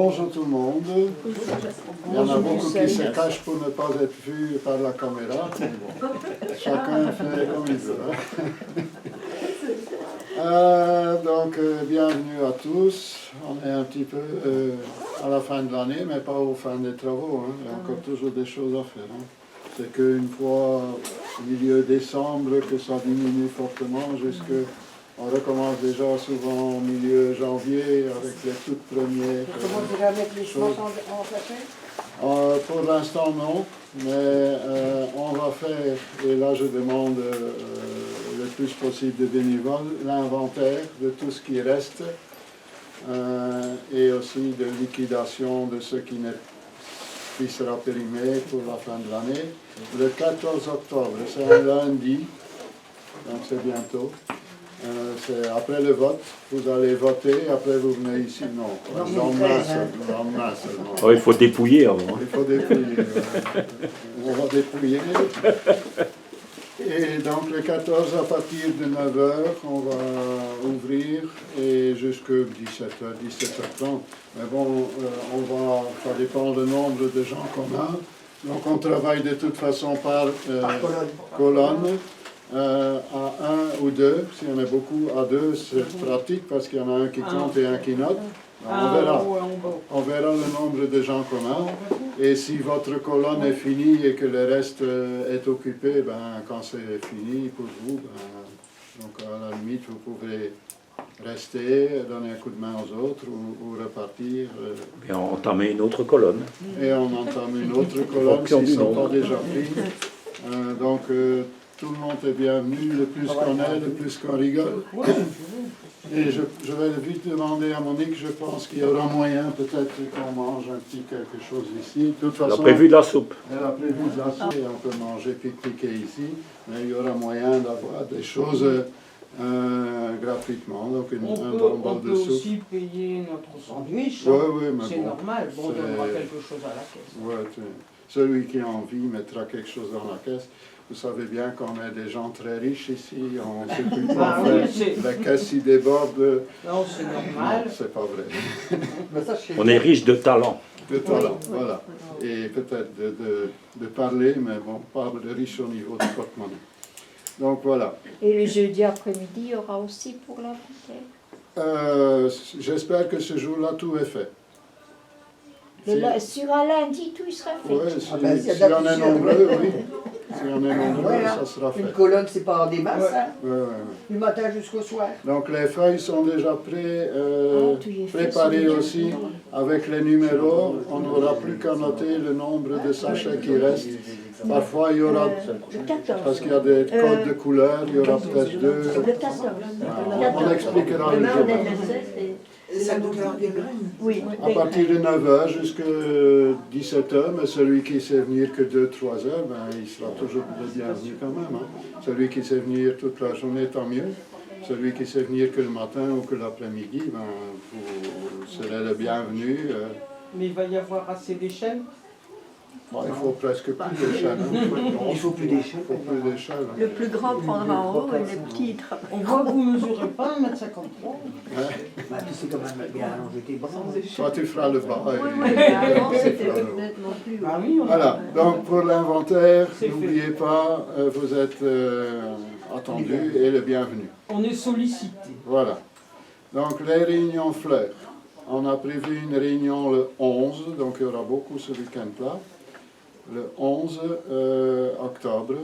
Bonjour tout le monde. Il y en a beaucoup qui se cachent pour ne pas être vus par la caméra. Bon. Chacun fait comme il veut. Bienvenue à tous. On est un petit peu à la fin de l'année, mais pas aux fins des travaux. Hein. Il y a encore toujours des choses à faire. Hein. C'est qu'une fois milieu décembre que ça diminue fortement jusque... On recommence déjà souvent au milieu janvier avec les toutes premières Comment vous allez mettre les choses en fait? Pour l'instant non, mais on va faire, et là je demande le plus possible de bénévoles, l'inventaire de tout ce qui reste et aussi de liquidation de ce qui sera périmé pour la fin de l'année. Le 14 octobre, c'est un lundi, donc c'est bientôt. C'est après le vote, vous allez voter, après vous venez ici, non, le lendemain seulement. Oh, il faut dépouiller avant. Il faut dépouiller, on va dépouiller. Et donc le 14 à partir de 9h, on va ouvrir et jusqu'à 17h, 17h30. Mais bon, ça dépend du nombre de gens qu'on a. Donc on travaille de toute façon par colonne. À un ou deux, s'il y en a beaucoup, à deux, c'est pratique parce qu'il y en a un qui compte et un qui note. On verra le nombre de gens qu'on a. Et si votre colonne est finie et que le reste est occupé, ben, quand c'est fini pour vous, ben, donc à la limite, vous pouvez rester, donner un coup de main aux autres ou repartir. Et on entame une autre colonne. Et on entame une autre colonne s'ils ne sont pas déjà pris. Tout le monde est bienvenu, le plus qu'on est, le plus qu'on rigole. Et je vais vite demander à Monique, je pense qu'il y aura moyen peut-être qu'on mange un petit quelque chose ici. De toute façon, elle a prévu de la soupe. Elle a prévu de la soupe et on peut manger, pique-niquer ici. Mais il y aura moyen d'avoir des choses gratuitement. Donc on peut aussi payer notre sandwich. C'est normal, bon, on donnera quelque chose à la caisse. Ouais, celui qui a envie mettra quelque chose dans la caisse. Vous savez bien qu'on est des gens très riches ici, on s'occupe pas la caisse y déborde. Non, c'est normal. Non, c'est pas vrai. On est riche de talent. De talent, voilà. Et peut-être de parler, mais bon, pas de riche au niveau du porte-monnaie. Donc voilà. Et le jeudi après-midi, il y aura aussi pour l'inventaire? J'espère que ce jour-là, tout est fait. Sur un lundi, tout sera fait. Oui, si on est nombreux, oui. Si on est nombreux, ça sera fait. Une colonne, c'est pas des masses, hein? Ouais. Du matin jusqu'au soir. Donc les feuilles sont déjà préparées aussi avec les numéros. On n'aura plus qu'à noter le nombre de sachets qui restent. Parfois il y aura, parce qu'il y a des codes de couleurs, il y aura peut-être deux. On expliquera le jour. Ça nous garde des graines. Oui. À partir de 9h jusqu'à 17h, mais celui qui sait venir que 2-3 heures, ben, il sera toujours le bienvenu quand même. Hein. Celui qui sait venir toute la journée, tant mieux. Celui qui sait venir que le matin ou que l'après-midi, ben, vous serez le bienvenu. Mais il va y avoir assez d'échelles? Bon, il faut presque plus d'échelles. Hein. Il faut plus d'échelles. Hein. Le plus grand prendra en haut et le petit... On voit que vous ne mesurez pas 1,53 m. C'est quand même bien allongé tes bras. Soit tu feras le bas. Oui, voilà, donc pour l'inventaire, n'oubliez pas, vous êtes attendus et le bienvenu. On est sollicité. Voilà. Donc les réunions fleurs. On a prévu une réunion le 11, donc il y aura beaucoup ce week-end-là. Le 11 octobre.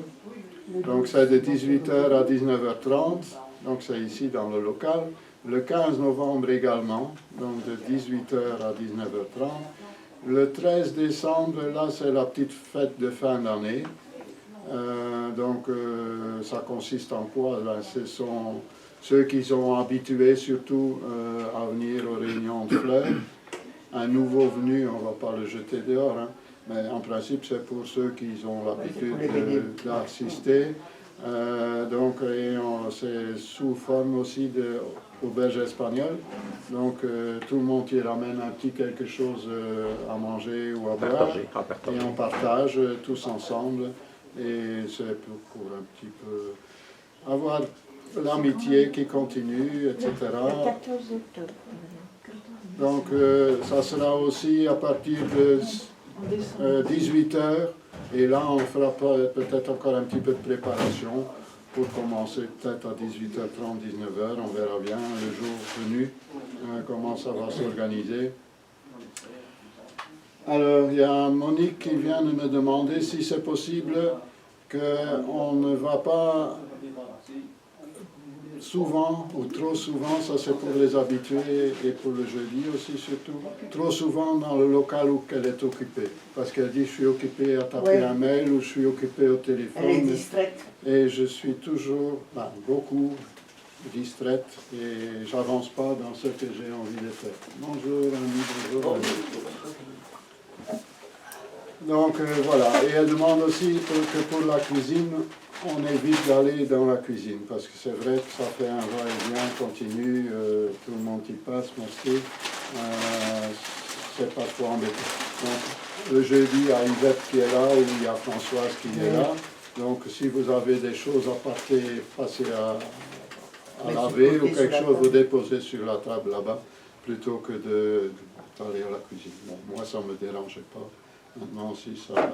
Donc c'est de 18h à 19h30. Donc c'est ici dans le local. Le 15 novembre également, donc de 18h à 19h30. Le 13 décembre, là c'est la petite fête de fin d'année. Ça consiste en quoi? Ce sont ceux qui sont habitués surtout à venir aux réunions de fleurs. Un nouveau venu, on ne va pas le jeter dehors, hein, mais en principe c'est pour ceux qui ont l'habitude d'assister. C'est sous forme aussi d'auberge espagnole. Donc tout le monde y ramène un petit quelque chose à manger ou à boire. Et on partage tous ensemble. Et c'est pour un petit peu avoir l'amitié qui continue, etc. Le 14 octobre. Donc ça sera aussi à partir de 18 h. Et là, on fera peut-être encore un petit peu de préparation pour commencer peut-être à 18h30, 19h. On verra bien le jour venu comment ça va s'organiser. Alors, il y a Monique qui vient de me demander si c'est possible qu'on ne va pas souvent ou trop souvent, ça c'est pour les habitués et pour le jeudi aussi surtout, trop souvent dans le local où elle est occupée. Parce qu'elle dit je suis occupée à taper un mail ou je suis occupée au téléphone. Elle est distraite. Et je suis toujours, beaucoup distraite et j'avance pas dans ce que j'ai envie de faire. Bonjour Annie, bonjour Annie. Donc voilà, et elle demande aussi que pour la cuisine, on évite d'aller dans la cuisine, parce que c'est vrai que ça fait un va-et-vient continu, tout le monde y passe, merci, c'est parfois embêtant. Donc le jeudi, il y a Yvette qui est là, ou il y a Françoise qui est là, donc si vous avez des choses à passer à laver ou quelque chose, vous déposez sur la table là-bas, plutôt que d'aller à la cuisine. Bon, moi ça ne me dérangeait pas. Maintenant, si ça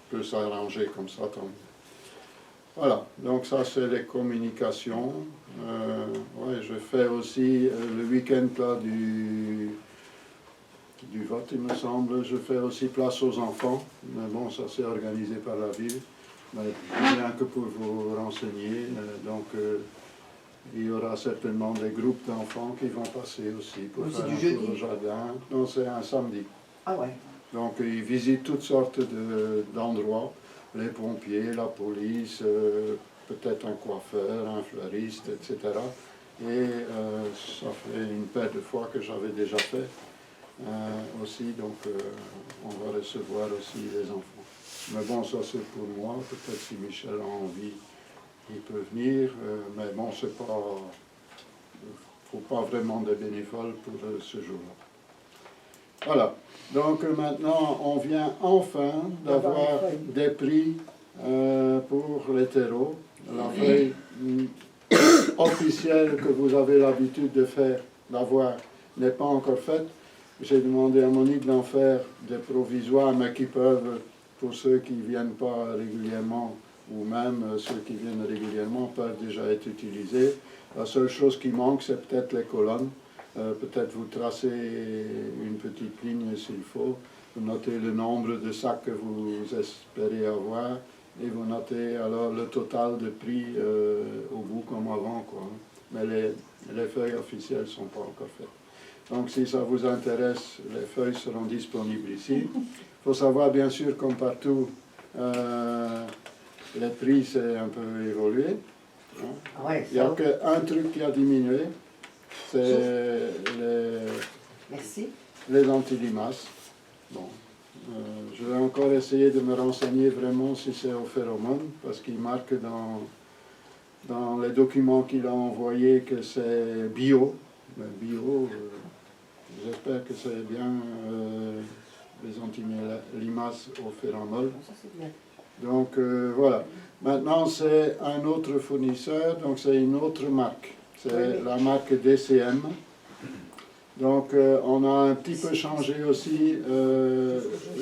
peut s'arranger comme ça, tant mieux. Voilà, donc ça c'est les communications. Ouais, je fais aussi le week-end là du vote, il me semble. Je fais aussi place aux enfants. Mais bon, ça c'est organisé par la ville. Mais rien que pour vous renseigner. Donc il y aura certainement des groupes d'enfants qui vont passer aussi pour faire un tour au jardin. Non, c'est un samedi. Ah ouais. Donc ils visitent toutes sortes d'endroits, les pompiers, la police, peut-être un coiffeur, un fleuriste, etc. Et ça fait une paire de fois que j'avais déjà fait aussi, donc on va recevoir aussi les enfants. Mais bon, ça c'est pour moi, peut-être si Michel a envie, il peut venir, mais bon, c'est pas, faut pas vraiment des bénévoles pour ce jour-là. Voilà, donc maintenant on vient enfin d'avoir des prix pour les terreaux. La feuille officielle que vous avez l'habitude de faire, d'avoir, n'est pas encore faite. J'ai demandé à Monique d'en faire des provisoires, mais qui peuvent, pour ceux qui ne viennent pas régulièrement, ou même ceux qui viennent régulièrement, peuvent déjà être utilisés. La seule chose qui manque, c'est peut-être les colonnes. Peut-être vous tracez une petite ligne s'il faut, vous notez le nombre de sacs que vous espérez avoir et vous notez alors le total de prix au bout comme avant, quoi. Mais les feuilles officielles ne sont pas encore faites. Donc si ça vous intéresse, les feuilles seront disponibles ici. Il faut savoir bien sûr, comme partout, les prix c'est un peu évolué. Hein. Ouais, il n'y a qu'un truc qui a diminué. C'est les antilimaces. Bon. Je vais encore essayer de me renseigner vraiment si c'est au phéromone, parce qu'il marque dans les documents qu'il a envoyés que c'est bio. Mais bio, j'espère que c'est bien les antilimaces au phéromone. Donc voilà. Maintenant c'est un autre fournisseur, donc c'est une autre marque. C'est la marque DCM. Donc on a un petit peu changé aussi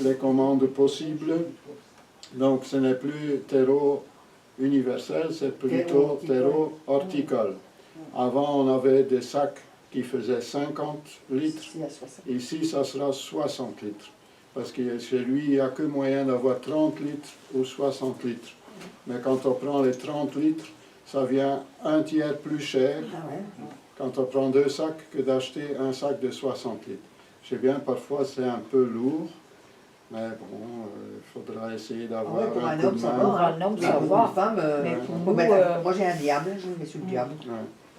les commandes possibles. Donc ce n'est plus terreau universel, c'est plutôt terreau horticole. Avant on avait des sacs qui faisaient 50 litres. Ici ça sera 60 litres. Parce que chez lui il n'y a que moyen d'avoir 30 litres ou 60 litres. Mais quand on prend les 30 litres, ça vient un tiers plus cher quand on prend 2 sacs que d'acheter un sac de 60 litres. Je sais bien, parfois c'est un peu lourd, mais bon, il faudra essayer d'avoir un coup de main. Pour un homme, ça va. Une femme, moi j'ai un diable, je le mets sur le diable.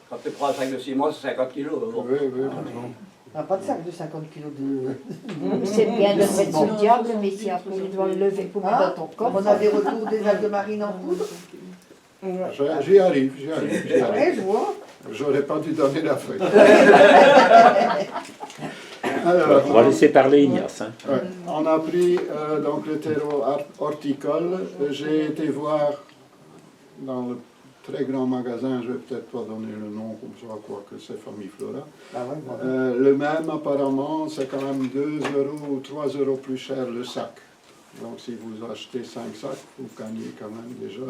Quand tu prends un sac de 6 mois, c'est 50 kilos. Oui, oui. On n'a pas de sac de 50 kilos de... C'est bien de le mettre sur le diable, mais si après tu dois le lever pour mettre dans ton corps. On a des retours des algues marines en poudre. J'y arrive. Je vois. J'aurais pas dû donner la feuille. Alors, on va laisser parler Ignace. Hein. Ouais. On a pris donc le terreau horticole. J'ai été voir dans le très grand magasin, je ne vais peut-être pas donner le nom comme ça, quoique c'est Famille Flora. Ah ouais, voilà. Le même, apparemment, c'est quand même 2 € ou 3 € plus cher le sac. Donc si vous achetez 5 sacs, vous gagnez quand même déjà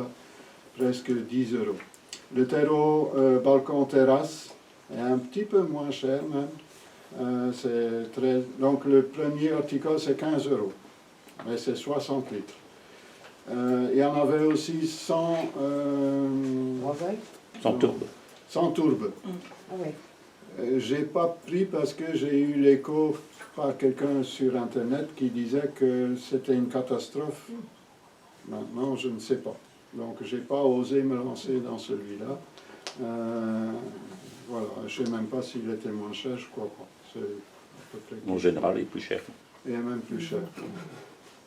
presque 10 €. Le terreau balcon terrasse est un petit peu moins cher même. Donc le premier article c'est 15 €, mais c'est 60 litres. Il y en avait aussi sans tourbe. Sans tourbe. Ah oui. J'ai pas pris parce que j'ai eu l'écho par quelqu'un sur internet qui disait que c'était une catastrophe. Maintenant, je ne sais pas. Donc, j'ai pas osé me lancer dans celui-là. Voilà, je ne sais même pas s'il était moins cher, je crois pas. C'est à peu près En général, il est plus cher. Il est même plus cher.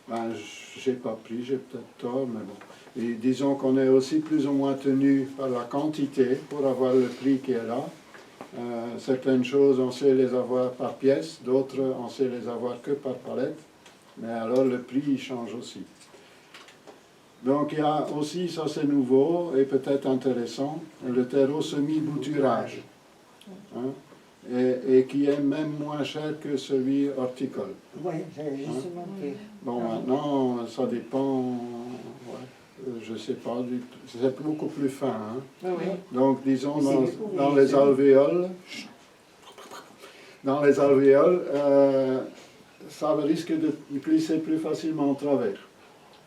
Ben, j'ai pas pris, j'ai peut-être tort, mais bon. Et disons qu'on est aussi plus ou moins tenu par la quantité pour avoir le prix qui est là. Certaines choses, on sait les avoir par pièce, d'autres, on sait les avoir que par palette. Mais alors, le prix, il change aussi. Donc, il y a aussi, ça c'est nouveau et peut-être intéressant, le terreau semi-bouturage. Hein, et qui est même moins cher que celui horticole. Oui, j'ai justement pris. Bon, maintenant, ça dépend, je ne sais pas, c'est beaucoup plus fin. Hein. Oui, oui. Donc, disons, dans les alvéoles, ça risque de glisser plus facilement au travers.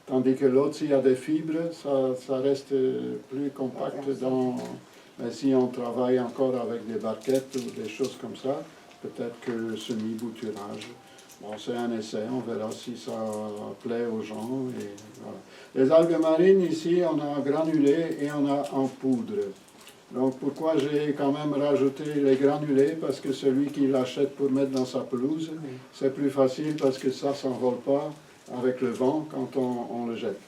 Tandis que l'autre, s'il y a des fibres, ça reste plus compact mais si on travaille encore avec des barquettes ou des choses comme ça, peut-être que le semi-bouturage, bon, c'est un essai, on verra si ça plaît aux gens. Et voilà. Les algues marines, ici, on a granulés et on a en poudre. Donc pourquoi j'ai quand même rajouté les granulés? Parce que celui qui l'achète pour mettre dans sa pelouse, c'est plus facile parce que ça ne s'envole pas avec le vent quand on le jette.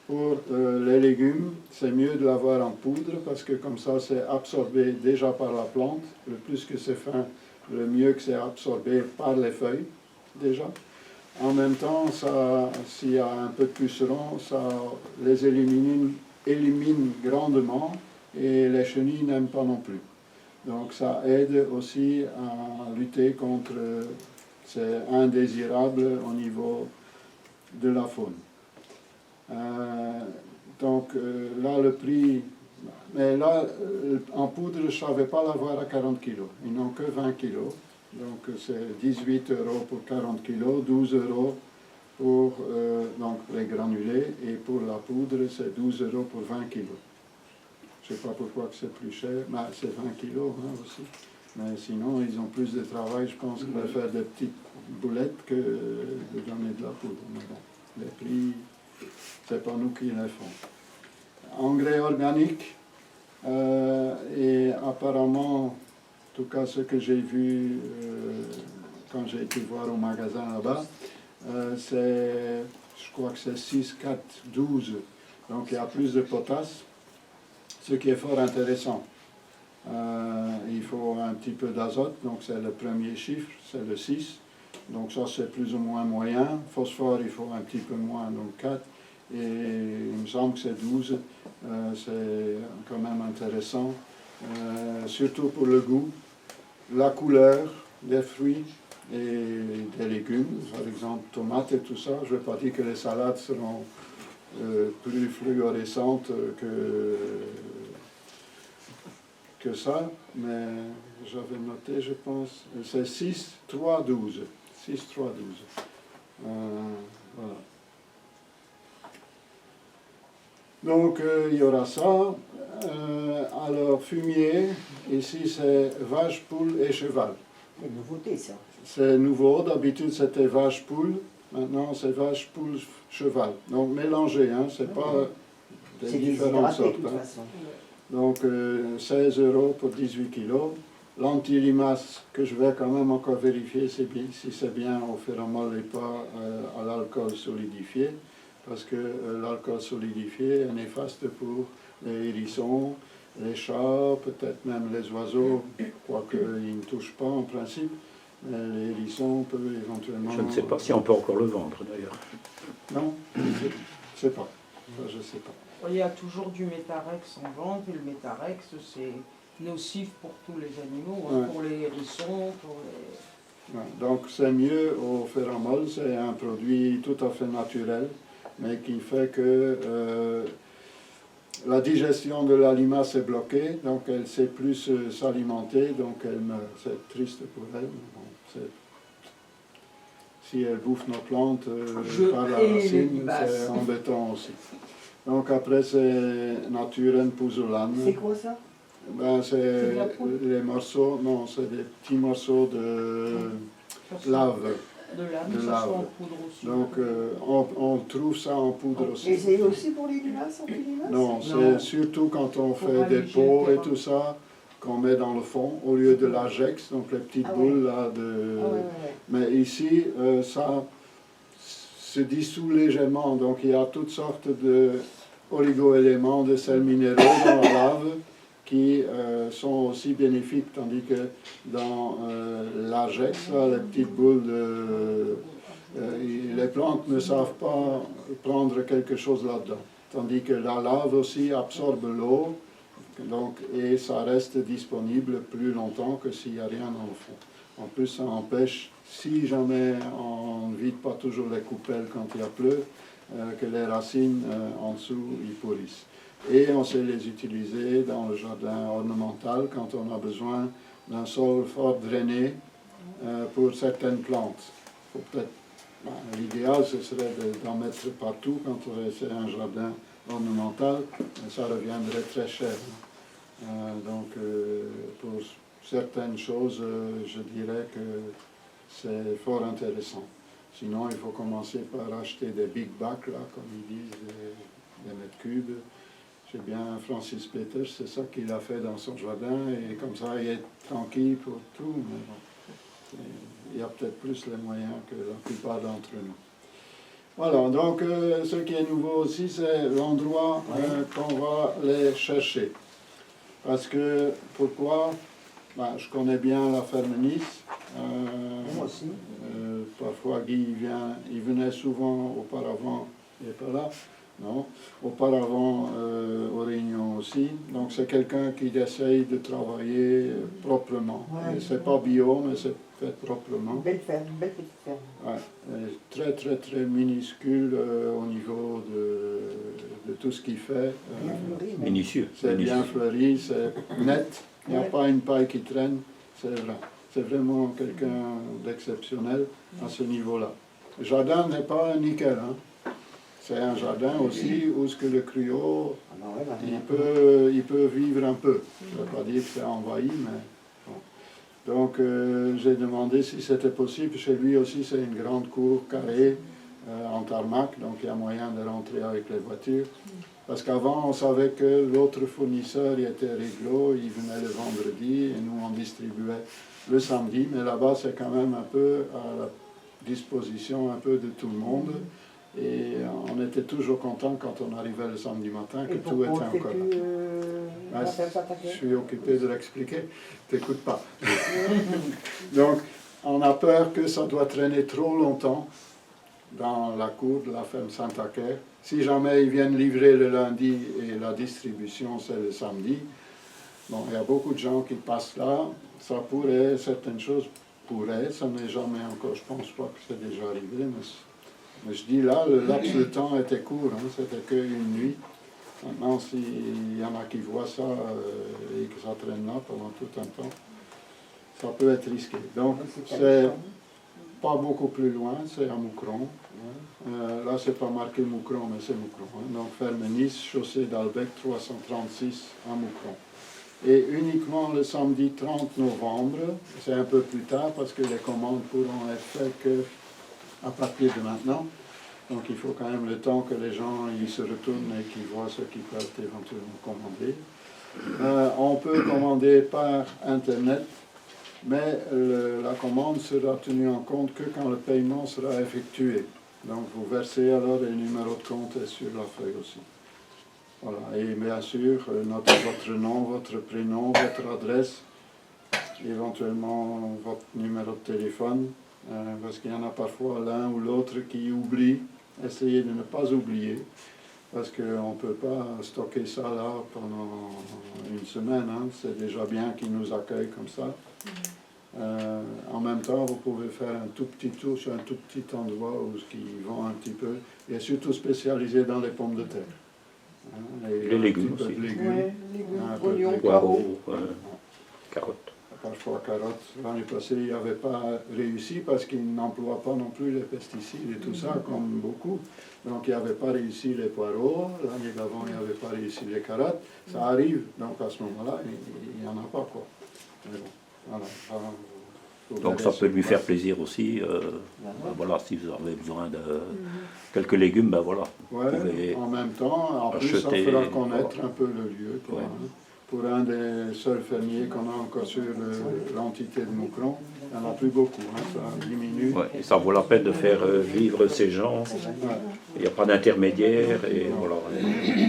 Pour les légumes, c'est mieux de l'avoir en poudre parce que comme ça, c'est absorbé déjà par la plante. Le plus que c'est fin, le mieux que c'est absorbé par les feuilles, déjà. En même temps, s'il y a un peu de pucerons, ça les élimine grandement et les chenilles n'aiment pas non plus. Donc ça aide aussi à lutter contre ces indésirables au niveau de la faune. Là, le prix, mais là, en poudre, je ne savais pas l'avoir à 40 kg. Ils n'ont que 20 kg. Donc, c'est 18 € pour 40 kg, 12 € pour donc, les granulés, et pour la poudre, c'est 12 € pour 20 kg. Je ne sais pas pourquoi que c'est plus cher, mais c'est 20 kg hein, aussi. Mais sinon, ils ont plus de travail, je pense, de faire des petites boulettes que de donner de la poudre. Mais bon, les prix, c'est pas nous qui les font. Engrais organique, et apparemment, en tout cas ce que j'ai vu quand j'ai été voir au magasin là-bas, je crois que c'est 6, 4, 12. Donc il y a plus de potasse, ce qui est fort intéressant. Il faut un petit peu d'azote, donc c'est le premier chiffre, c'est le 6. Donc ça c'est plus ou moins moyen. Phosphore, il faut un petit peu moins, donc 4. Et il me semble que c'est 12. C'est quand même intéressant, surtout pour le goût, la couleur des fruits et des légumes, par exemple tomates et tout ça. Je ne veux pas dire que les salades seront plus fluorescentes que ça, mais j'avais noté, je pense, c'est 6, 3, 12. 6, 3, 12. Voilà. Donc, il y aura ça. Alors, fumier, ici, c'est vache, poule et cheval. C'est une nouveauté, ça. C'est nouveau. D'habitude, c'était vache, poule. Maintenant, c'est vache, poule, cheval. Donc, mélangé, hein. C'est pas des différentes sortes. De toute hein. façon. Donc, 16 € pour 18 kg. L'anti-limace, que je vais quand même encore vérifier si c'est bien au phénomone et pas à l'alcool solidifié. Parce que l'alcool solidifié est néfaste pour les hérissons, les chats, peut-être même les oiseaux, quoique ils ne touchent pas en principe. Mais les hérissons peuvent éventuellement... Je ne sais pas si on peut encore le vendre d'ailleurs. Non, je ne sais pas. Ça, je ne sais pas. Il y a toujours du Métarex en vente, et le Métarex, c'est nocif pour tous les animaux, hein, pour les hérissons, pour les... Ouais, donc c'est mieux au féramol, c'est un produit tout à fait naturel, mais qui fait que la digestion de la limace est bloquée, donc elle ne sait plus s'alimenter, donc elle meurt. C'est triste pour elle. Bon, si elle bouffe nos plantes par la racine, c'est embêtant aussi. Donc après c'est Naturen Puzzolane. C'est quoi ça? Ben, c'est les morceaux, non, c'est des petits morceaux de lave. De lave. En poudre aussi. Donc on trouve ça en poudre aussi. Et c'est aussi pour les limaces, anti-limaces? Non, c'est surtout quand on fait des pots et tout ça, qu'on met dans le fond, au lieu de l'agex, donc les petites boules là de... Mais ici, ça se dissout légèrement, donc il y a toutes sortes d'oligo-éléments, de sels minéraux dans la lave qui sont aussi bénéfiques, tandis que dans l'agex, les petites boules les plantes ne savent pas prendre quelque chose là-dedans, tandis que la lave aussi absorbe l'eau, et ça reste disponible plus longtemps que s'il n'y a rien dans le fond. En plus, ça empêche, si jamais on ne vide pas toujours les coupelles quand il y a pleu, que les racines en dessous y pourrissent. Et on sait les utiliser dans le jardin ornemental quand on a besoin d'un sol fort drainé pour certaines plantes. L'idéal, ce serait d'en mettre partout quand c'est un jardin ornemental, mais ça reviendrait très cher. Pour certaines choses, je dirais que c'est fort intéressant. Sinon, il faut commencer par acheter des big bacs, là, comme ils disent, des mètres cubes. C'est bien Francis Peters, c'est ça qu'il a fait dans son jardin, et comme ça, il est tranquille pour tout. Mais bon, il y a peut-être plus les moyens que la plupart d'entre nous. Voilà, donc ce qui est nouveau aussi, c'est l'endroit qu'on va les chercher. Parce que, pourquoi? Je connais bien la ferme Nice. Moi aussi. Parfois Guy il venait souvent auparavant, il n'est pas là, non? Auparavant aux réunions aussi. Donc c'est quelqu'un qui essaye de travailler proprement. C'est pas bio, mais c'est fait proprement. Belle ferme, belle petite ferme. Ouais, très très très minuscule au niveau de tout ce qu'il fait. Minutieux. C'est bien fleuri, c'est net, il n'y a pas une paille qui traîne, c'est vrai. C'est vraiment quelqu'un d'exceptionnel à ce niveau-là. Le jardin n'est pas nickel, hein. C'est un jardin aussi où ce que le cruau, il peut vivre un peu. Je ne veux pas dire que c'est envahi, mais bon. Donc j'ai demandé si c'était possible. Chez lui aussi, c'est une grande cour carrée en tarmac, donc il y a moyen de rentrer avec les voitures. Parce qu'avant, on savait que l'autre fournisseur il était réglo, il venait le vendredi et nous on distribuait le samedi, mais là-bas c'est quand même un peu à la disposition un peu de tout le monde. Et on était toujours content quand on arrivait le samedi matin que tout était encore là. Je suis occupé de l'expliquer, t'écoutes pas. Donc on a peur que ça doit traîner trop longtemps dans la cour de la ferme Saint-Acaire. Si jamais ils viennent livrer le lundi et la distribution c'est le samedi, bon, il y a beaucoup de gens qui passent là, ça pourrait, certaines choses pourraient, ça n'est jamais encore, je pense pas que c'est déjà arrivé, mais je dis là, le laps de temps était court, hein, c'était qu'une nuit. Maintenant, s'il y en a qui voient ça et que ça traîne là pendant tout un temps, ça peut être risqué. Donc, c'est pas beaucoup plus loin, c'est à Moucron. Là, c'est pas marqué Moucron, mais c'est Moucron. Hein. Donc, ferme Nice, chaussée d'Albec, 336 à Moucron. Et uniquement le samedi 30 novembre, c'est un peu plus tard parce que les commandes pourront être faites qu'à partir de maintenant. Donc, il faut quand même le temps que les gens y se retournent et qu'ils voient ce qu'ils peuvent éventuellement commander. On peut commander par Internet, mais la commande sera tenue en compte que quand le paiement sera effectué. Donc vous versez alors le numéro de compte est sur la feuille aussi. Voilà. Et bien sûr, votre nom, votre prénom, votre adresse, éventuellement votre numéro de téléphone, parce qu'il y en a parfois l'un ou l'autre qui oublie. Essayez de ne pas oublier. parce qu'on ne peut pas stocker ça là pendant une semaine. Hein. C'est déjà bien qu'ils nous accueillent comme ça. En même temps, vous pouvez faire un tout petit tour sur un tout petit endroit où ils vont un petit peu, et surtout spécialisé dans les pommes de terre. Hein, Les légumes aussi. Légumes, Ouais, légumes, un peu de oignons, légumes. Poireaux, carottes. Parfois carottes. L'année passée, il n'avait pas réussi parce qu'il n'emploie pas non plus les pesticides et tout ça, comme beaucoup. Donc, il n'avait pas réussi les poireaux. L'année d'avant, il n'avait pas réussi les carottes. Ça arrive. Donc, à ce moment-là, il n'y en a pas, quoi. Mais bon, voilà. Donc ça peut lui faire plaisir aussi. Voilà, si vous avez besoin de quelques légumes, ben voilà. Vous Ouais, pouvez en même temps, en plus, ça acheter, fera connaître un peu le lieu, quoi, Ouais. hein. Pour un des seuls fermiers qu'on a encore sur l'entité de Moucron, il n'y en a plus beaucoup, hein, ça diminue. ouais, et ça vaut la peine de faire vivre ces gens. Ouais. Il n'y a pas d'intermédiaire et voilà,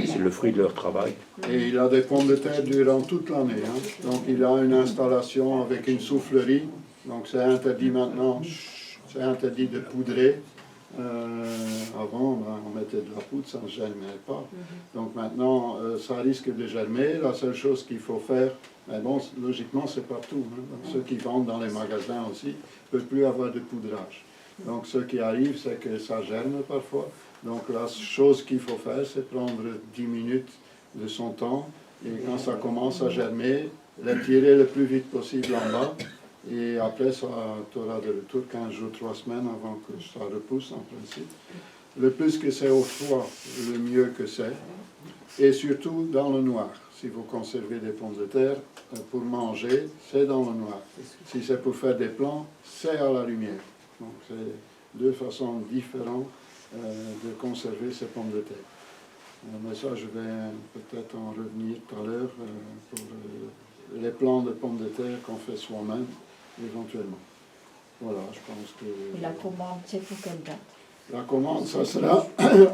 c'est le fruit de leur travail. Et il a des pommes de terre durant toute l'année. Hein. Donc il a une installation avec une soufflerie. Donc c'est interdit maintenant, c'est interdit de poudrer. Avant, ben, on mettait de la poudre, ça ne germait pas. Donc maintenant, ça risque de germer. La seule chose qu'il faut faire, mais bon, logiquement, c'est partout. Hein. Donc, ceux qui vendent dans les magasins aussi ne peuvent plus avoir de poudrage. Donc ce qui arrive, c'est que ça germe parfois. Donc la chose qu'il faut faire, c'est prendre 10 minutes de son temps et quand ça commence à germer, les tirer le plus vite possible en bas. Et après, tu auras de retour 15 jours, 3 semaines avant que ça repousse en principe. Le plus que c'est au froid, le mieux que c'est. Et surtout dans le noir. Si vous conservez des pommes de terre, pour manger, c'est dans le noir. Si c'est pour faire des plants, c'est à la lumière. Donc c'est deux façons différentes de conserver ces pommes de terre. Mais ça, je vais peut-être en revenir tout à l'heure pour les plants de pommes de terre qu'on fait soi-même, éventuellement. Voilà, je pense que... Et la commande, c'est pour quelle date? La commande, ça sera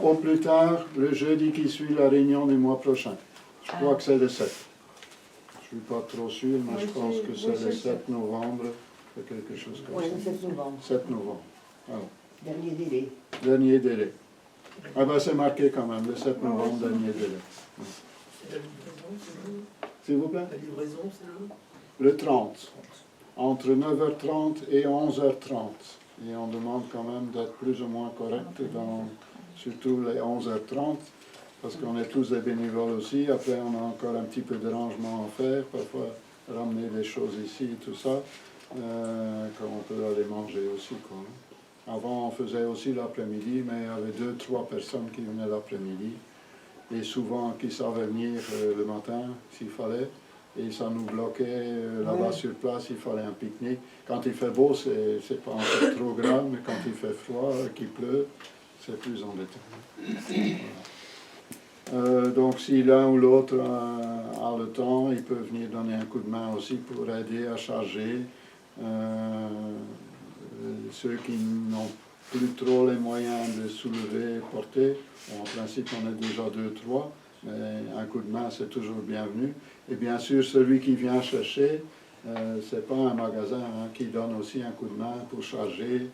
au plus tard le jeudi qui suit la réunion du mois prochain. Je crois que c'est le 7. Je ne suis pas trop sûr, mais je pense que c'est le 7 novembre, c'est quelque chose comme Oui, ça. le 7 novembre. 7 novembre. Voilà. Dernier délai. Dernier délai. Ah ben c'est marqué quand même, le 7 novembre, dernier délai. S'il vous plaît? La livraison, c'est Le 30. Entre 9h30 et 11h30. Et on demande quand même d'être plus ou moins correct dans surtout les 11h30, parce qu'on est tous des bénévoles aussi. Après, on a encore un petit peu de rangement à faire, parfois ramener des choses ici et tout ça, qu'on peut aller manger aussi, quoi. Avant, on faisait aussi l'après-midi, mais il y avait 2-3 personnes qui venaient l'après-midi, et souvent qui savaient venir le matin, s'il fallait. Et ça nous bloquait là-bas sur place, il fallait un pique-nique. Quand il fait beau, c'est pas encore trop grave, mais quand il fait froid, qu'il pleut, c'est plus embêtant. Voilà. Donc si l'un ou l'autre a le temps, il peut venir donner un coup de main aussi pour aider à charger. Ceux qui n'ont plus trop les moyens de soulever, porter, bon, en principe on est déjà 2-3. Mais un coup de main, c'est toujours bienvenu. Et bien sûr, celui qui vient chercher, c'est pas un magasin qui donne aussi un coup de main pour charger.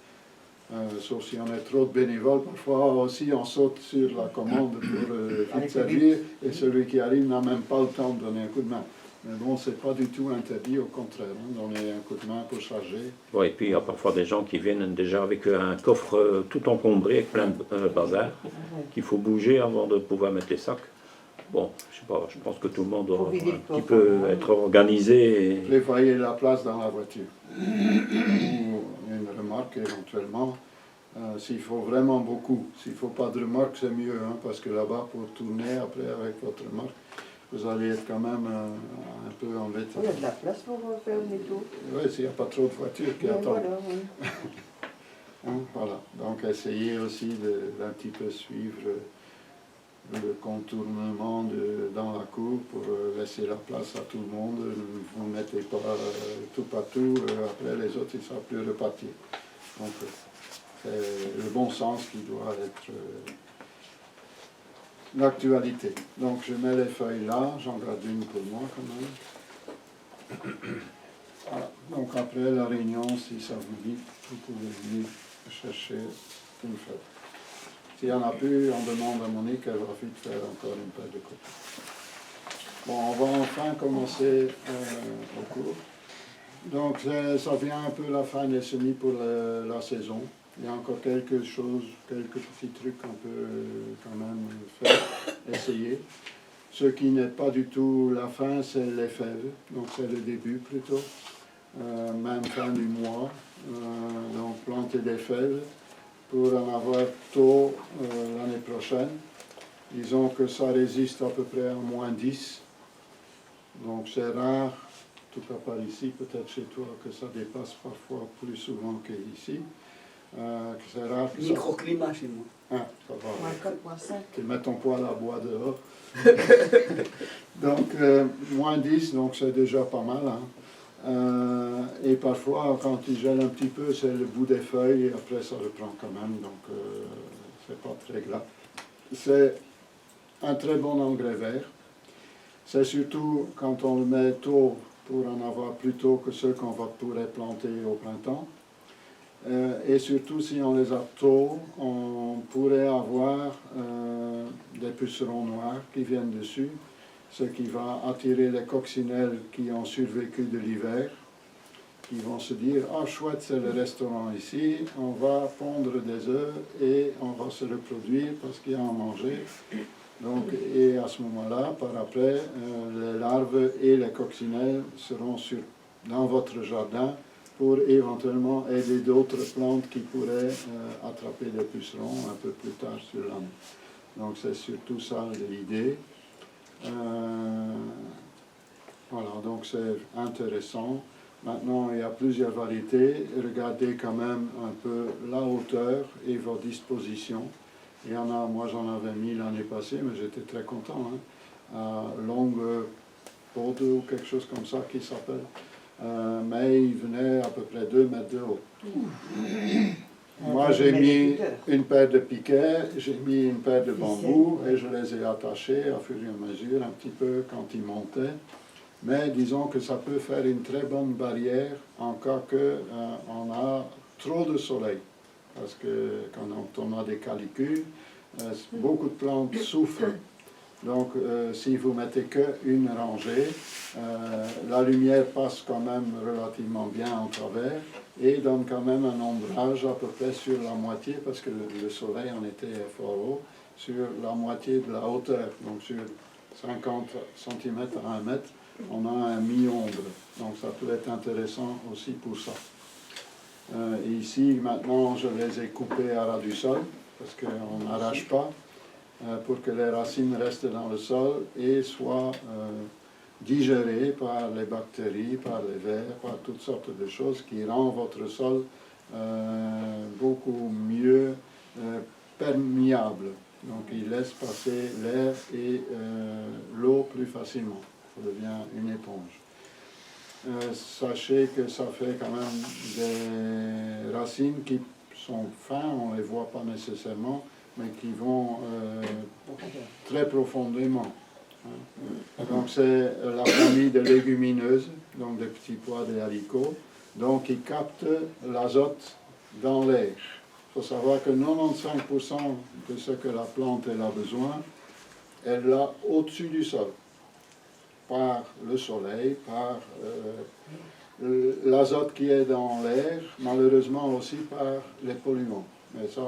Sauf si on est trop de bénévoles, parfois aussi on saute sur la commande pour vite servir, et celui qui arrive n'a même pas le temps de donner un coup de main. Mais bon, c'est pas du tout interdit, au contraire, donner un coup de main pour charger. Ouais, et puis il y a parfois des gens qui viennent déjà avec un coffre tout encombré avec plein de bazar qu'il faut bouger avant de pouvoir mettre les sacs. Bon, je sais pas, je pense que tout le monde doit un petit peu être organisé. Et... Prévoyez la place dans la voiture. Ou une remorque éventuellement. S'il faut vraiment beaucoup. S'il ne faut pas de remorque, c'est mieux, hein, parce que là-bas, pour tourner après avec votre remorque, vous allez être quand même un peu embêté. Il y a de la place pour faire le métro. Oui, s'il n'y a pas trop de voitures qui attendent. Voilà, oui. Hein, voilà. Donc essayez aussi d'un petit peu suivre le contournement dans la cour pour laisser la place à tout le monde. Vous ne mettez pas tout partout, après les autres ils ne savent plus repartir. Donc c'est le bon sens qui doit être l'actualité. Donc je mets les feuilles là, j'en garde une pour moi quand même. Voilà. Donc après la réunion, si ça vous dit, vous pouvez venir chercher une feuille. S'il n'y en a plus, on demande à Monique, elle va vite faire encore une paire de copies. Bon, on va enfin commencer au cours. Donc ça vient un peu la fin des semis pour la saison. Il y a encore quelque chose, quelques petits trucs qu'on peut quand même faire, essayer. Ce qui n'est pas du tout la fin, c'est les fèves, donc c'est le début plutôt, même fin du mois. Donc planter des fèves pour en avoir tôt l'année prochaine. Disons que ça résiste à peu près à -10, donc c'est rare. En tout cas par ici, peut-être chez toi, que ça dépasse parfois plus souvent qu'ici. C'est rare que Microclimat chez moi. Ah, ça va. 4,5. Tu mets ton poêle à bois dehors. Donc, -10, donc c'est déjà pas mal. Hein. Et parfois, quand il gèle un petit peu, c'est le bout des feuilles, et après ça reprend quand même, donc c'est pas très grave. C'est un très bon engrais vert. C'est surtout quand on le met tôt, pour en avoir plus tôt que ceux qu'on pourrait planter au printemps. Et surtout, si on les a tôt, on pourrait avoir des pucerons noirs qui viennent dessus, ce qui va attirer les coccinelles qui ont survécu de l'hiver, qui vont se dire « Ah, chouette, c'est le restaurant ici, on va pondre des œufs et on va se reproduire parce qu'il y a à manger. » Donc, et à ce moment-là, par après, les larves et les coccinelles seront dans votre jardin pour éventuellement aider d'autres plantes qui pourraient attraper des pucerons un peu plus tard sur l'année. Donc c'est surtout ça l'idée. Voilà, donc c'est intéressant. Maintenant, il y a plusieurs variétés. Regardez quand même un peu la hauteur et vos dispositions. Il y en a, moi j'en avais mis l'année passée, mais j'étais très content. Hein, à longue pôde ou quelque chose comme ça qui s'appelle. Mais il venait à peu près 2 mètres de haut. Moi j'ai mis une paire de piquets, j'ai mis une paire de bambous et je les ai attachés à fur et à mesure, un petit peu quand ils montaient. Mais disons que ça peut faire une très bonne barrière en cas qu'on a trop de soleil. Parce que quand on a des calicules, beaucoup de plantes souffrent. Donc, si vous mettez qu'une rangée, la lumière passe quand même relativement bien en travers et donne quand même un ombrage à peu près sur la moitié, parce que le soleil en était fort haut, sur la moitié de la hauteur. Donc, sur 50 cm à 1 mètre, on a un mi-ombre. Donc, ça peut être intéressant aussi pour ça. Ici, maintenant, je les ai coupés à ras du sol, parce qu'on n'arrache pas. Pour que les racines restent dans le sol et soient digérées par les bactéries, par les vers, par toutes sortes de choses qui rendent votre sol beaucoup mieux perméable. Donc il laisse passer l'air et l'eau plus facilement. Ça devient une éponge. Sachez que ça fait quand même des racines qui sont fines, on ne les voit pas nécessairement, mais qui vont très profondément. Donc c'est la famille des légumineuses, donc des petits pois, des haricots, donc ils captent l'azote dans l'air. Il faut savoir que 95% de ce que la plante a besoin, elle l'a au-dessus du sol, par le soleil, par l'azote qui est dans l'air, malheureusement aussi par les polluants. Mais ça,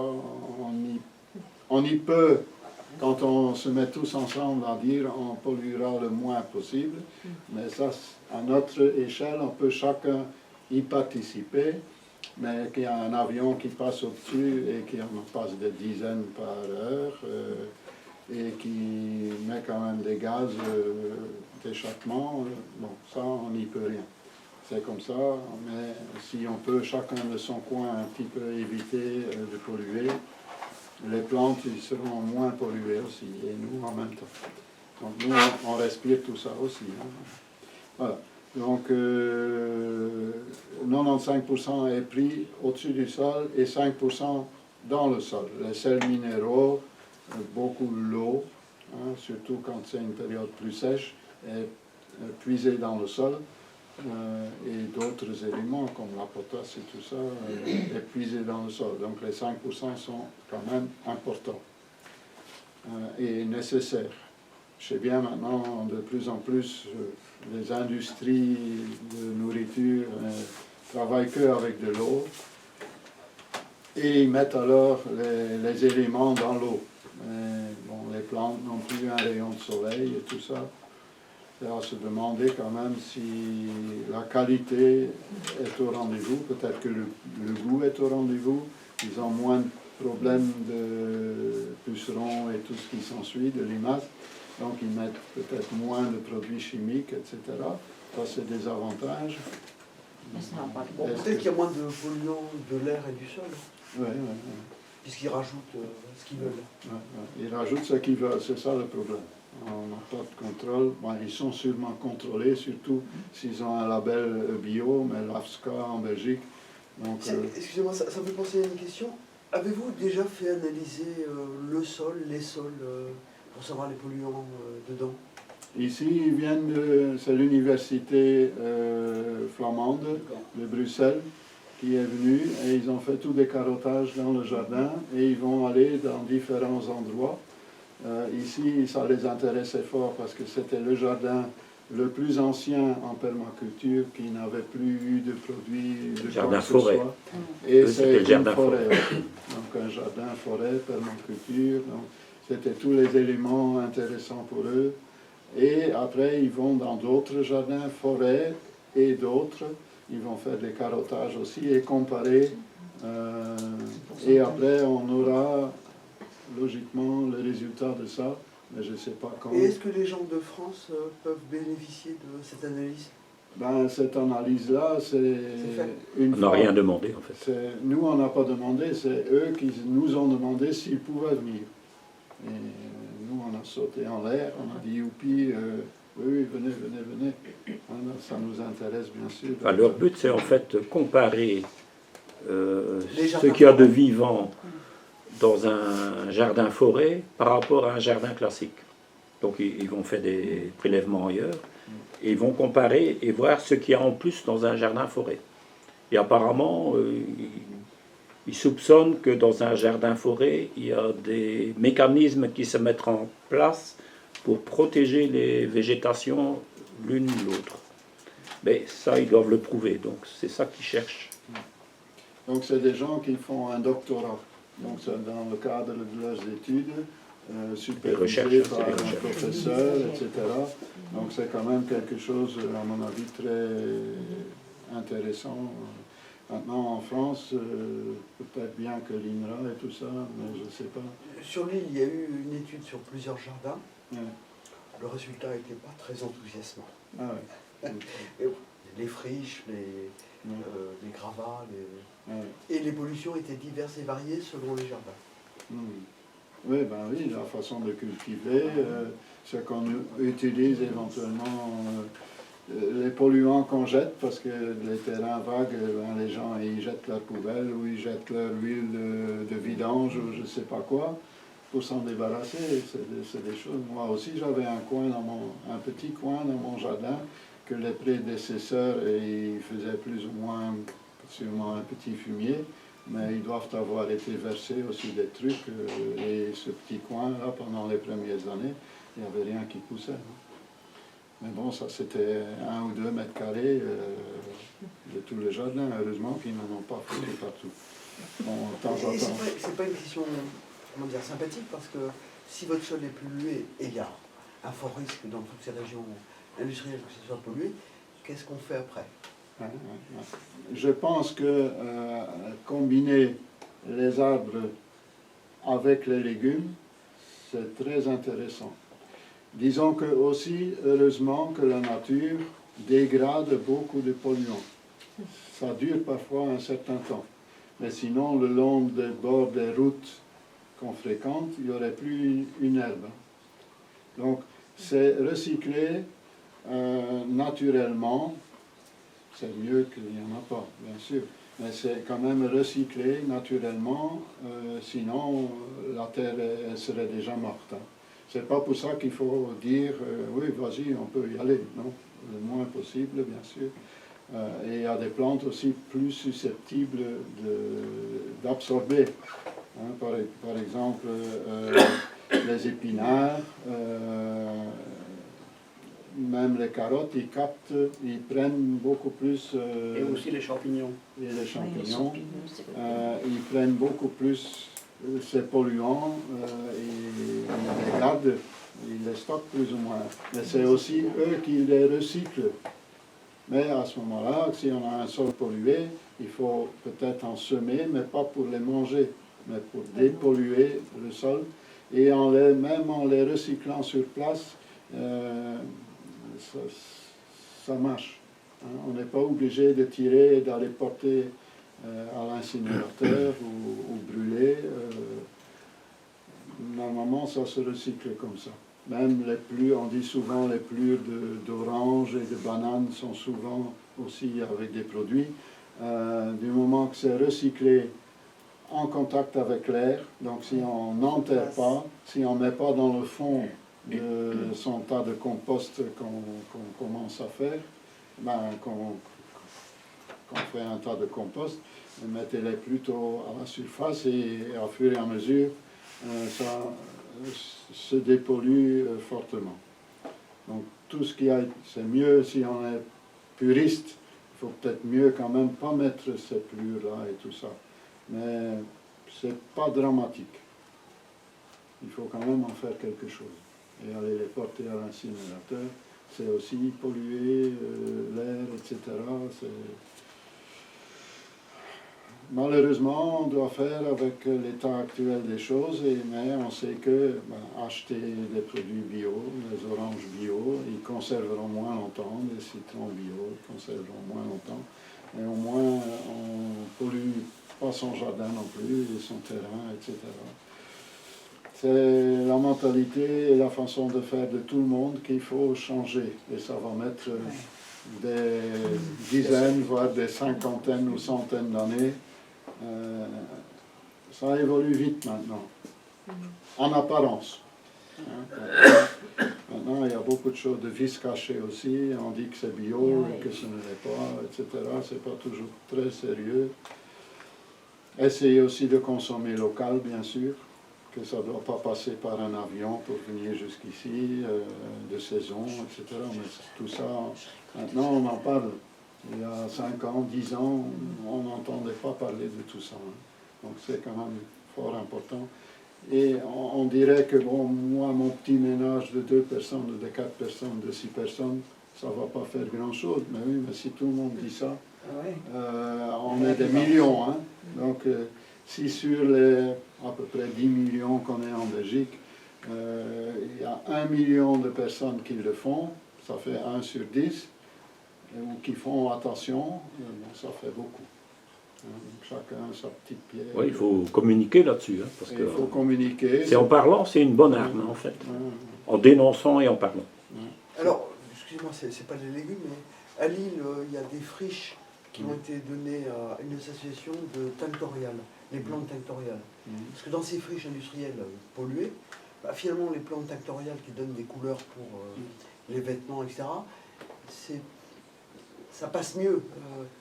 on y peut, quand on se met tous ensemble à dire on polluera le moins possible, mais ça, à notre échelle, on peut chacun y participer, mais qu'il y a un avion qui passe au-dessus et qui en passe des dizaines par heure, et qui met quand même des gaz d'échappement, bon, ça, on n'y peut rien. C'est comme ça, mais si on peut chacun de son coin un petit peu éviter de polluer, les plantes ils seront moins polluées aussi, et nous en même temps. Donc nous, on respire tout ça aussi. Hein. Voilà. Donc 95% est pris au-dessus du sol et 5% dans le sol. Les sels minéraux, beaucoup l'eau, hein, surtout quand c'est une période plus sèche, est puisée dans le sol. et d'autres éléments comme la potasse et tout ça épuisés dans le sol. Donc les 5% sont quand même importants et nécessaires. Je sais bien maintenant, de plus en plus, les industries de nourriture travaillent que avec de l'eau et ils mettent alors les éléments dans l'eau. Bon, les plantes n'ont plus un rayon de soleil et tout ça. C'est à se demander quand même si la qualité est au rendez-vous. Peut-être que le goût est au rendez-vous. Ils ont moins de problèmes de pucerons et tout ce qui s'ensuit, de limaces. Donc ils mettent peut-être moins de produits chimiques, etc. Ça, c'est des avantages. Mais ça n'a pas de Bon, peut-être qu'il y a moins de polluants de l'air et du sol, Oui. puisqu'ils rajoutent ce qu'ils veulent. Ils rajoutent ce qu'ils veulent, c'est ça le problème. On n'a pas de contrôle. Bon, ils sont sûrement contrôlés, surtout s'ils ont un label bio, mais l'AFSCA en Belgique. Donc, Excusez-moi, ça me fait penser à une question. Avez-vous déjà fait analyser le sol, les sols, pour savoir les polluants dedans? ici, ils viennent c'est l'université flamande de Bruxelles qui est venue et ils ont fait tout des carottages dans le jardin et ils vont aller dans différents endroits. Ici, ça les intéressait fort parce que c'était le jardin le plus ancien en permaculture qui n'avait plus eu de produits de Jardin quoi que ce forêt. soit. Et c'est le jardin une forêt. Donc un jardin forêt, permaculture. Donc c'était tous les éléments intéressants pour eux. Et après, ils vont dans d'autres jardins forêts et d'autres. Ils vont faire des carottages aussi et comparer. Et après, on aura logiquement le résultat de ça, mais je ne sais pas quand. Et est-ce que les gens de France peuvent bénéficier de cette analyse? Ben, cette analyse-là, c'est une On n'a rien demandé en fait. Nous, on n'a pas demandé, c'est eux qui nous ont demandé s'ils pouvaient venir. Et nous, on a sauté en l'air, on a dit youpi, oui, venez. Alors, ça nous intéresse bien sûr. Enfin, leur but, c'est en fait comparer ce jardins qu'il y a de forêts. vivant dans un jardin forêt par rapport à un jardin classique. Donc ils vont faire des prélèvements ailleurs et ils vont comparer et voir ce qu'il y a en plus dans un jardin forêt. Et apparemment, ils soupçonnent que dans un jardin forêt, il y a des mécanismes qui se mettent en place pour protéger les végétations l'une l'autre. Mais ça, ils doivent le prouver. Donc c'est ça qu'ils cherchent. Donc c'est des gens qui font un doctorat. Donc c'est dans le cadre de leurs études, supervisés par un professeur, etc. Donc c'est quand même quelque chose, à mon avis, très intéressant. Maintenant en France, peut-être bien que l'INRA et tout ça, mais je ne sais pas. Sur l'île, il y a eu une étude sur plusieurs jardins. Ouais. Le résultat n'était pas très enthousiasmant. Ah ouais. Les friches, les gravats, Ouais. et les pollutions étaient diverses et variées selon les jardins. Oui, ben oui, la façon de cultiver, ce qu'on utilise éventuellement, les polluants qu'on jette, parce que les terrains vagues, ben, les gens ils jettent leur poubelle ou ils jettent leur huile de vidange ou je ne sais pas quoi, pour s'en débarrasser. C'est des choses. Moi aussi, j'avais un petit coin dans mon jardin que les prédécesseurs ils faisaient plus ou moins, sûrement un petit fumier. Mais ils doivent avoir été versés aussi des trucs. Et ce petit coin-là, pendant les premières années, il n'y avait rien qui poussait. Mais bon, ça c'était 1 ou 2 mètres carrés de tout le jardin. Heureusement qu'ils n'en ont pas foutu partout. Bon, de temps en Et temps. c'est pas une question, comment dire, sympathique, parce que si votre sol est pollué, et il y a un fort risque dans toutes ces régions industrielles que ce soit pollué, qu'est-ce qu'on fait après? Je pense que combiner les arbres avec les légumes, c'est très intéressant. Disons que aussi, heureusement, que la nature dégrade beaucoup de polluants. Ça dure parfois un certain temps. Mais sinon, le long des bords des routes qu'on fréquente, il n'y aurait plus une herbe. Donc, c'est recycler naturellement. C'est mieux qu'il n'y en a pas, bien sûr. Mais c'est quand même recyclé naturellement, sinon la terre elle serait déjà morte. Hein. c'est pas pour ça qu'il faut dire oui, vas-y, on peut y aller. Non, le moins possible, bien sûr. Et il y a des plantes aussi plus susceptibles d'absorber. Hein, par exemple, les épinards, même les carottes, ils prennent beaucoup plus. Et aussi les champignons. Et les champignons, c'est ils prennent beaucoup plus ces polluants, ils les gardent, ils les stockent plus ou moins. Mais c'est aussi eux qui les recyclent. Mais à ce moment-là, si on a un sol pollué, il faut peut-être en semer, mais pas pour les manger, mais pour dépolluer le sol. Et même en les recyclant sur place, ça marche. Hein. On n'est pas obligé de tirer et d'aller porter à l'incinérateur ou brûler. Normalement, ça se recycle comme ça. Même on dit souvent les plures d'oranges et de bananes sont souvent aussi avec des produits. Du moment que c'est recyclé en contact avec l'air, donc si on n'enterre pas, si on ne met pas dans le fond de son tas de compost qu'on commence à faire, qu'on fait un tas de compost, mettez-les plutôt à la surface et au fur et à mesure, ça se dépollue fortement. Donc tout ce qui a, c'est mieux si on est puriste, il faut peut-être mieux quand même pas mettre ces plures-là et tout ça. Mais c'est pas dramatique. Il faut quand même en faire quelque chose. Et aller les porter à l'incinérateur, c'est aussi polluer l'air, etc. Malheureusement, on doit faire avec l'état actuel des choses, mais on sait que acheter des produits bio, les oranges bio, ils conserveront moins longtemps, les citrons bio, ils conserveront moins longtemps, et au moins on ne pollue pas son jardin non plus, et son terrain, etc. C'est la mentalité et la façon de faire de tout le monde qu'il faut changer, et ça va mettre des dizaines, voire des cinquantaines ou centaines d'années. Ça évolue vite maintenant, en apparence. Maintenant, il y a beaucoup de choses de vices cachés aussi. On dit que c'est bio et que ce ne l'est pas, etc. C'est pas toujours très sérieux. Essayez aussi de consommer local, bien sûr, que ça ne doit pas passer par un avion pour venir jusqu'ici, de saison, etc. Mais tout ça, maintenant, on en parle. Il y a 5 ans, 10 ans, on n'entendait pas parler de tout ça. Hein. Donc c'est quand même fort important. Et on dirait que, bon, moi, mon petit ménage de 2 personnes, de 4 personnes, de 6 personnes, ça ne va pas faire grand-chose. Mais oui, mais si tout le monde dit ça, on est des millions. Hein. Donc si sur les à peu près 10 millions qu'on est en Belgique, il y a 1 million de personnes qui le font, ça fait 1 sur 10. Ou qui font attention, ça fait beaucoup. Chacun sa petite pierre. Oui, il faut communiquer là-dessus. Hein, parce que il faut communiquer. C'est en parlant, c'est une bonne arme, en fait. En dénonçant et en parlant. Alors, excusez-moi, c'est pas les légumes, mais à Lille, il y a des friches qui ont été données à une association de tinctoriales, les plantes tinctoriales. Parce que dans ces friches industrielles polluées, finalement, les plantes tinctoriales qui donnent des couleurs pour les vêtements, etc., ça passe mieux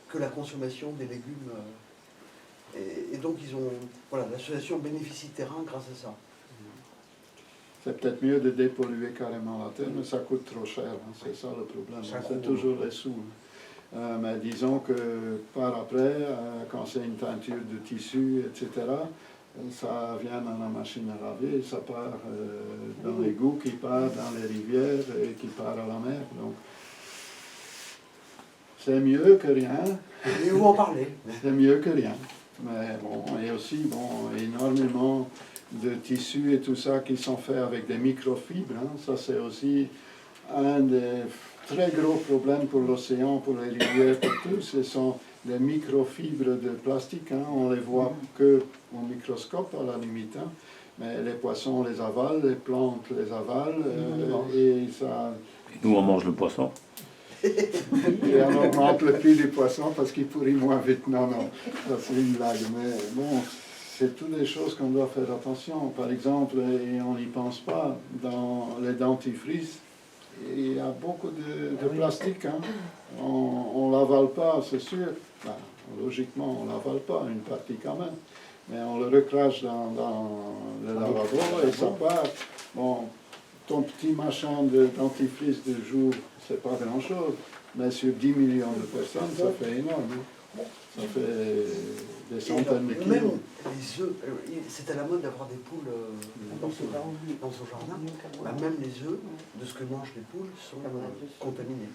que la consommation des légumes. Et donc, l'association bénéficie de terrain grâce à ça. C'est peut-être mieux de dépolluer carrément la terre, mais ça coûte trop cher. Hein, c'est ça le problème. C'est toujours les sous. Mais disons que par après, quand c'est une teinture de tissu, etc., ça vient dans la machine à laver, ça part dans l'égout, qui part dans les rivières et qui part à la mer. Donc, c'est mieux que rien. Et vous en parlez. C'est mieux que rien. Mais bon, et aussi, énormément de tissus et tout ça qui sont faits avec des microfibres. Hein. Ça, c'est aussi un des très gros problèmes pour l'océan, pour les rivières, pour tout. Ce sont des microfibres de plastique. Hein. On les voit que au microscope, à la limite. Hein. Mais les poissons les avalent, les plantes les avalent. Et ça... Et nous, on mange le poisson. Et on augmente le prix du poisson parce qu'il pourrit moins vite. Non, ça c'est une blague. Mais bon, c'est toutes des choses qu'on doit faire attention. Par exemple, et on n'y pense pas, dans les dentifrices, il y a beaucoup de plastique. Hein. On ne l'avale pas, c'est sûr. Ben, logiquement, on ne l'avale pas, une partie quand même. Mais on le recrache dans le lavabo et ça part. Bon, ton petit machin de dentifrice de jour, c'est pas grand-chose. Mais sur 10 millions de personnes, ça fait énorme. Hein. Ça fait des centaines de kilos. Même les œufs, c'est à la mode d'avoir des poules dans son jardin. Bah, même les œufs, de ce que mangent les poules, sont contaminés.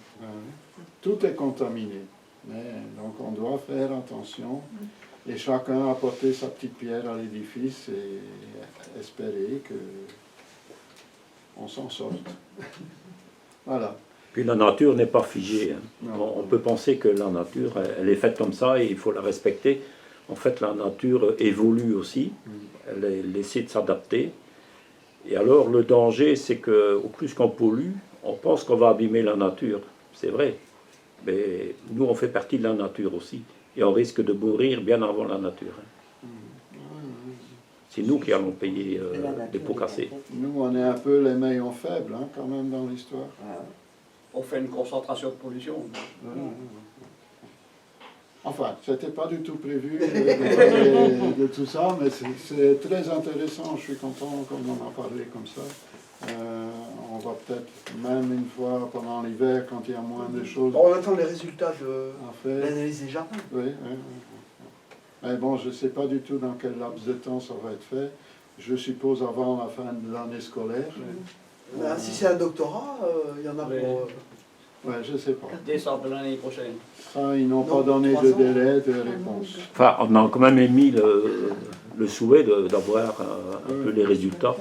Tout est contaminé. Mais, donc on doit faire attention. Et chacun apporter sa petite pierre à l'édifice et espérer qu'on s'en sorte. Voilà. Puis la nature n'est pas figée. Hein. On peut penser que la nature, elle est faite comme ça et il faut la respecter. En fait, la nature évolue aussi. Elle essaie de s'adapter. Et alors, le danger, c'est qu'au plus qu'on pollue, on pense qu'on va abîmer la nature. C'est vrai. Mais nous, on fait partie de la nature aussi. Et on risque de mourir bien avant la nature. Hein. C'est nous qui allons payer des pots cassés. Nous, on est un peu les maillons faibles, hein, quand même, dans l'histoire. On fait une concentration de pollution. Enfin, c'était pas du tout prévu de parler de tout ça, mais c'est très intéressant. Je suis content qu'on en a parlé comme ça. On va peut-être, même une fois pendant l'hiver, quand il y a moins de choses. On attend les résultats de l'analyse des jardins. Oui. Mais bon, je ne sais pas du tout dans quel laps de temps ça va être fait. Je suppose avant la fin de l'année scolaire. Si c'est un doctorat, il y en a pour... Ouais, je ne sais pas. Décembre de l'année prochaine. Ça, ils n'ont pas donné de délai de réponse. Enfin, on a quand même émis le souhait d'avoir un peu les résultats.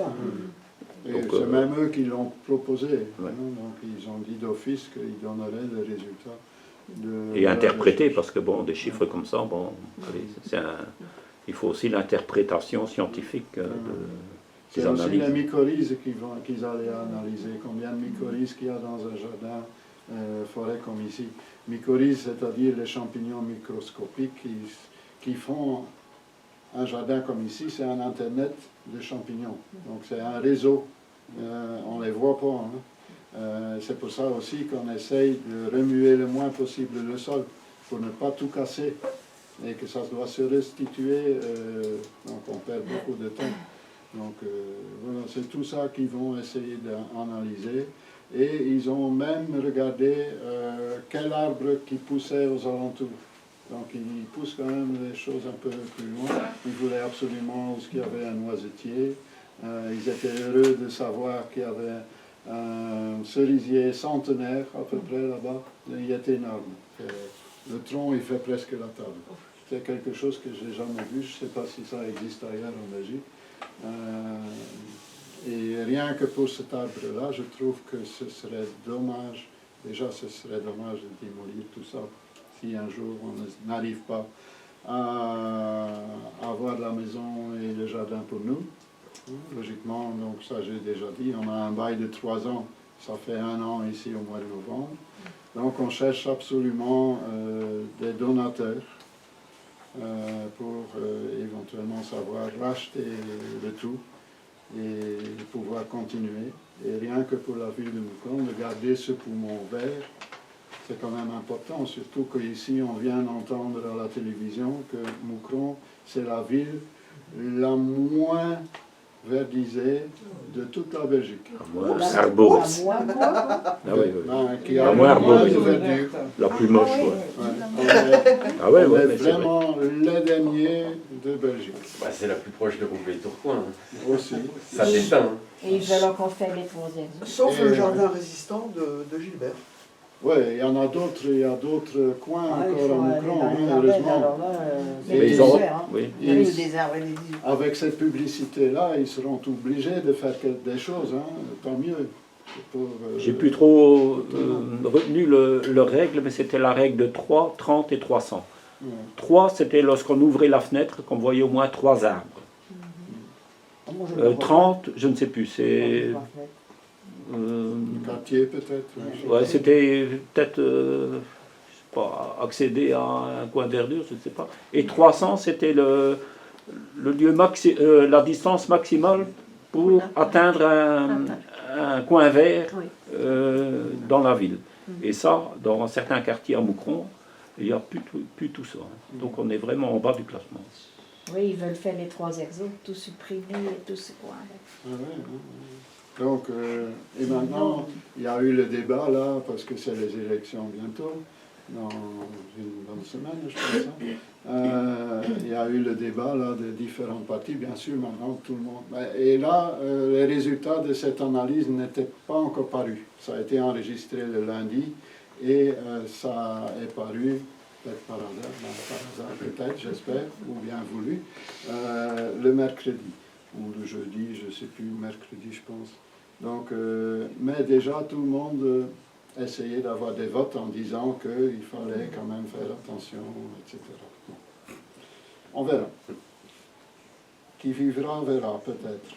Et c'est même eux qui l'ont proposé. Hein, donc ils ont dit d'office qu'ils donneraient les résultats. Et interpréter, parce que bon, des chiffres comme ça, bon, il faut aussi l'interprétation scientifique de ces c'est aussi analyses. les mycorhizes qu'ils allaient analyser. Combien de mycorhizes qu'il y a dans un jardin forêt comme ici. Mycorhizes, c'est-à-dire les champignons microscopiques qui font un jardin comme ici, c'est un internet de champignons. Donc c'est un réseau. On ne les voit pas. Hein. C'est pour ça aussi qu'on essaye de remuer le moins possible le sol pour ne pas tout casser et que ça doit se restituer. Donc on perd beaucoup de temps. Donc voilà, c'est tout ça qu'ils vont essayer d'analyser. Et ils ont même regardé quel arbre qui poussait aux alentours. Donc ils poussent quand même les choses un peu plus loin. Ils voulaient absolument où il y avait un noisetier. Ils étaient heureux de savoir qu'il y avait un cerisier centenaire à peu près là-bas. Il est énorme. Le tronc, il fait presque la table. C'est quelque chose que je n'ai jamais vu. Je ne sais pas si ça existe ailleurs en Belgique. Et rien que pour cet arbre-là, je trouve que ce serait dommage. Déjà, ce serait dommage de démolir tout ça. Si un jour on n'arrive pas à avoir la maison et le jardin pour nous, logiquement, donc ça j'ai déjà dit, on a un bail de 3 ans, ça fait 1 an ici au mois de novembre. Donc on cherche absolument des donateurs pour éventuellement savoir racheter le tout et pouvoir continuer. Et rien que pour la ville de Moucron, de garder ce poumon vert, c'est quand même important, surtout qu'ici on vient d'entendre à la télévision que Moucron, c'est la ville la moins verdisée de toute la Belgique. Arboris. Qui a moins de verdure. La plus moche, ouais. On est vraiment les derniers de Belgique. Bah, c'est la plus proche de Roubaix-Tourcoing. Aussi. Ça t'éteint. Et ils veulent encore faire les troisièmes. Sauf le jardin résistant de Gilbert. Oui, il y en a d'autres, il y a d'autres coins encore à Moucron, heureusement. Mais ils ont, oui. Avec cette publicité-là, ils seront obligés de faire des choses, hein, tant mieux. J'ai plus trop retenu le règle, mais c'était la règle de 3, 30 et 300. 3, c'était lorsqu'on ouvrait la fenêtre, qu'on voyait au moins 3 arbres. 30, je ne sais plus, c'est... quartier peut-être. Ouais, c'était peut-être, je sais pas, accéder à un coin de verdure, je ne sais pas. Et 300, c'était le lieu la distance maximale pour atteindre un coin vert dans la ville. Et ça, dans certains quartiers à Moucron, il n'y a plus tout ça. Donc on est vraiment en bas du classement. Oui, ils veulent faire les 3 exos, tout supprimer et tout ce coin. Donc, et maintenant, il y a eu le débat là, parce que c'est les élections bientôt, dans une bonne semaine, je pense. Il y a eu le débat là de différents partis, bien sûr, maintenant tout le monde. Et là, les résultats de cette analyse n'étaient pas encore parus. Ça a été enregistré le lundi et ça est paru, peut-être par hasard, peut-être, j'espère, ou bien voulu, le mercredi, ou le jeudi, je ne sais plus, mercredi, je pense. Donc, mais déjà, tout le monde essayait d'avoir des votes en disant qu'il fallait quand même faire attention, etc. On verra. Qui vivra, verra, peut-être.